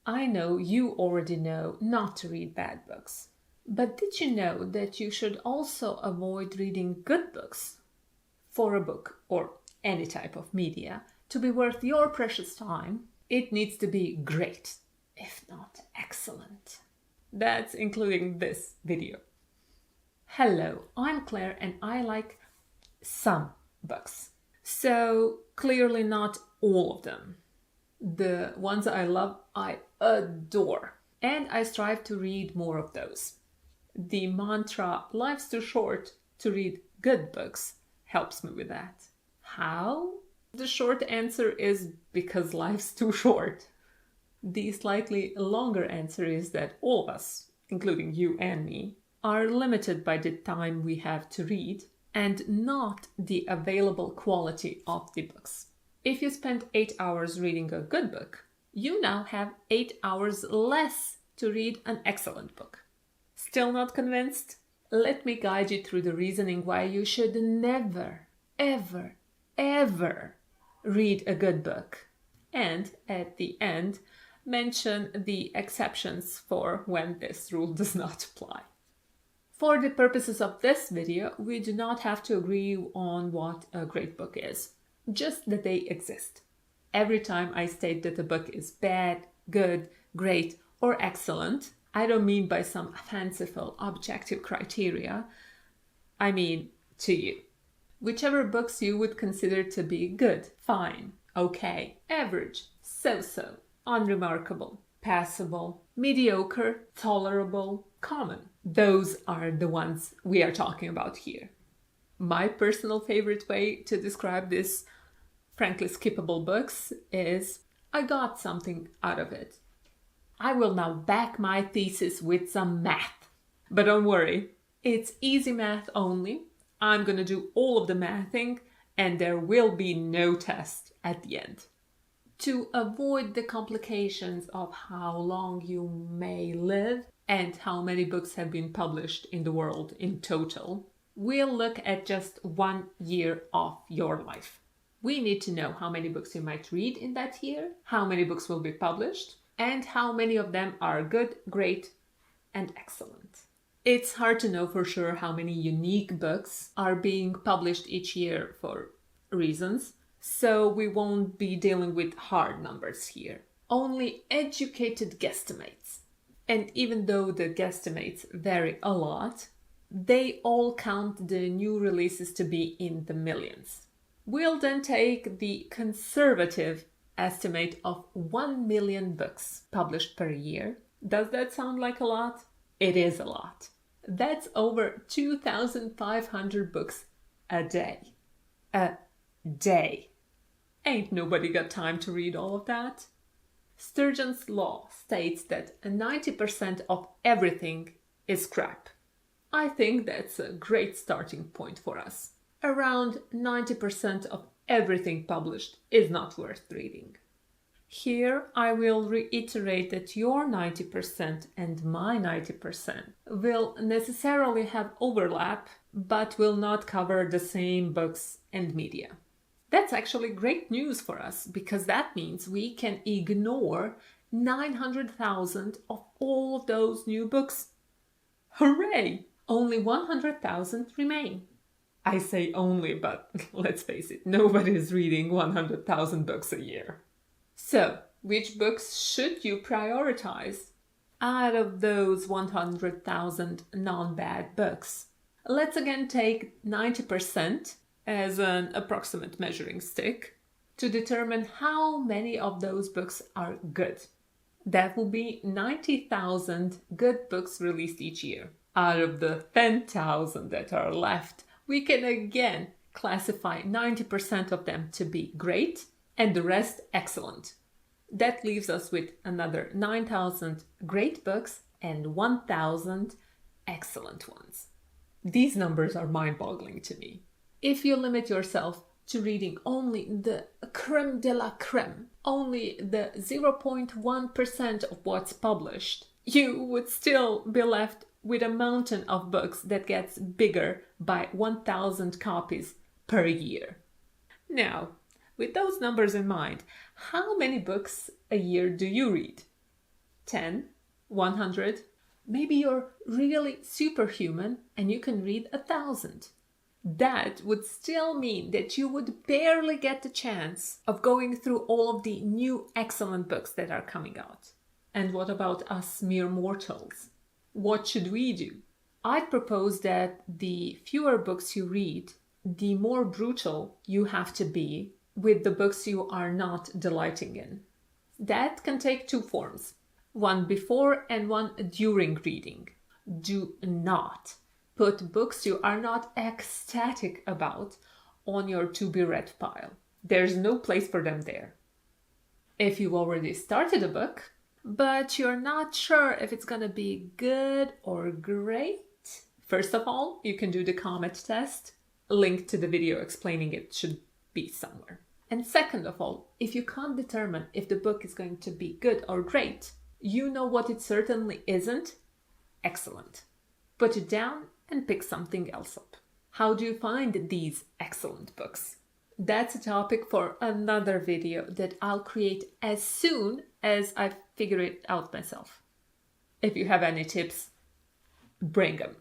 I know you already know not to read bad books. But did you know that you should also avoid reading good books? For a book, or any type of media, to be worth your precious time, it needs to be great, if not excellent. That's including this video. Hello, I'm Claire and I like some books. So clearly not all of them. The ones I love, I adore. And I strive to read more of those. The mantra, life's too short to read good books, helps me with that. How? The short answer is because life's too short. The slightly longer answer is that all of us, including you and me, are limited by the time we have to read and not the available quality of the books. If you spend 8 hours reading a good book, you now have 8 hours less to read an excellent book. Still not convinced? Let me guide you through the reasoning why you should never, ever, ever read a good book. And at the end, mention the exceptions for when this rule does not apply. For the purposes of this video, we do not have to agree on what a great book is, just that they exist. Every time I state that a book is bad, good, great, or excellent, I don't mean by some fanciful objective criteria. I mean to you. Whichever books you would consider to be good, fine, okay, average, so-so, unremarkable, passable, mediocre, tolerable, common. Those are the ones we are talking about here. My personal favorite way to describe this frankly skippable books is I got something out of it. I will now back my thesis with some math. But don't worry, it's easy math only. I'm going to do all of the mathing and there will be no test at the end. To avoid the complications of how long you may live and how many books have been published in the world in total, we'll look at just 1 year of your life. We need to know how many books you might read in that year, how many books will be published, and how many of them are good, great, and excellent. It's hard to know for sure how many unique books are being published each year for reasons, so we won't be dealing with hard numbers here. Only educated guesstimates. And even though the guesstimates vary a lot, they all count the new releases to be in the millions. We'll then take the conservative estimate of 1 million books published per year. Does that sound like a lot? It is a lot. That's over 2,500 books a day. A day. Ain't nobody got time to read all of that. Sturgeon's law states that 90% of everything is crap. I think that's a great starting point for us. Around 90% of everything published is not worth reading. Here I will reiterate that your 90% and my 90% will necessarily have overlap, but will not cover the same books and media. That's actually great news for us because that means we can ignore 900,000 of all of those new books. Hooray! Only 100,000 remain. I say only, but let's face it, nobody is reading 100,000 books a year. So, which books should you prioritize out of those 100,000 non-bad books? Let's again take 90% as an approximate measuring stick to determine how many of those books are good. That will be 90,000 good books released each year. Out of the 10,000 that are left, we can again classify 90% of them to be great and the rest excellent. That leaves us with another 9,000 great books and 1,000 excellent ones. These numbers are mind-boggling to me. If you limit yourself to reading only the creme de la creme, only the 0.1% of what's published, you would still be left with a mountain of books that gets bigger by 1,000 copies per year. Now, with those numbers in mind, how many books a year do you read? 10, 100. Maybe you're really superhuman and you can read 1,000. That would still mean that you would barely get the chance of going through all of the new excellent books that are coming out. And what about us mere mortals? What should we do? I'd propose that the fewer books you read, the more brutal you have to be with the books you are not delighting in. That can take two forms, one before and one during reading. Do not put books you are not ecstatic about on your to-be-read pile. There's no place for them there. If you've already started a book, but you're not sure if it's going to be good or great, first of all, you can do the Comet test. A link to the video explaining it should be somewhere. And second of all, if you can't determine if the book is going to be good or great, you know what it certainly isn't? Excellent. Put it down and pick something else up. How do you find these excellent books? That's a topic for another video that I'll create as soon as I figure it out myself. If you have any tips, bring them.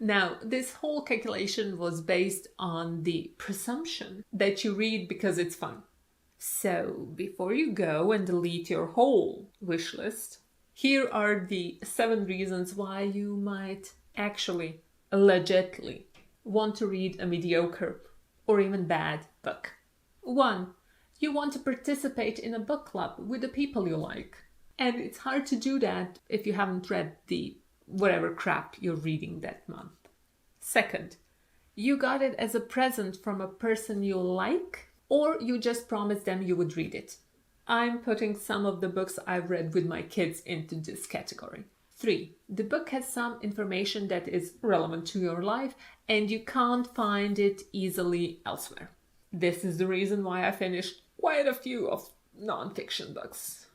Now, this whole calculation was based on the presumption that you read because it's fun. So, before you go and delete your whole wish list, here are the 7 reasons why you might actually, legitimately, want to read a mediocre or even bad book. 1. You want to participate in a book club with the people you like. And it's hard to do that if you haven't read the whatever crap you're reading that month. 2nd, you got it as a present from a person you like, or you just promised them you would read it. I'm putting some of the books I've read with my kids into this category. 3, the book has some information that is relevant to your life and you can't find it easily elsewhere. This is the reason why I finished quite a few of non-fiction books.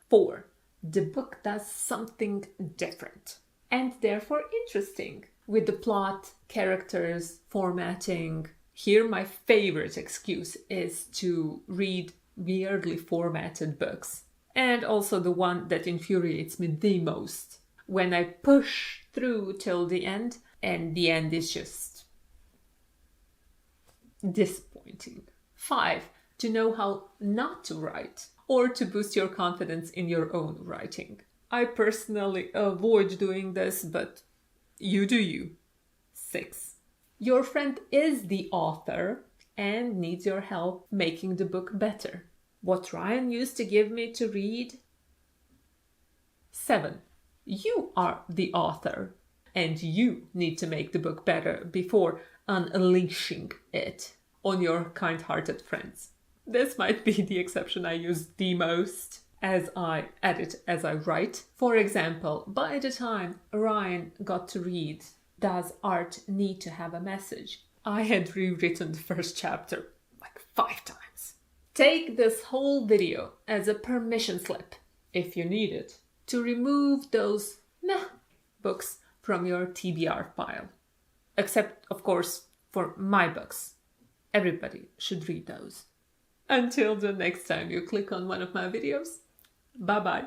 4, the book does something different and therefore interesting with the plot, characters, formatting. Here my favorite excuse is to read weirdly formatted books, and also the one that infuriates me the most, when I push through till the end and the end is just disappointing. 5, to know how not to write or to boost your confidence in your own writing. I personally avoid doing this, but you do you. 6, your friend is the author and needs your help making the book better. What Ryan used to give me to read. 7, you are the author and you need to make the book better before unleashing it on your kind-hearted friends. This might be the exception I use the most, as I edit as I write. For example, by the time Ryan got to read Does Art Need to Have a Message?, I had rewritten the first chapter like 5 times. Take this whole video as a permission slip, if you need it, to remove those meh books from your TBR pile. Except, of course, for my books. Everybody should read those. Until the next time you click on one of my videos, bye-bye.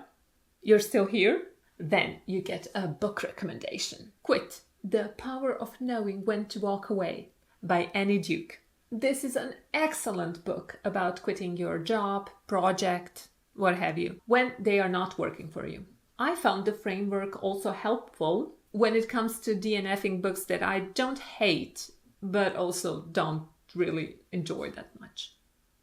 You're still here? Then you get a book recommendation. Quit: The Power of Knowing When to Walk Away by Annie Duke. This is an excellent book about quitting your job, project, what have you, when they are not working for you. I found the framework also helpful when it comes to DNFing books that I don't hate, but also don't really enjoy that much.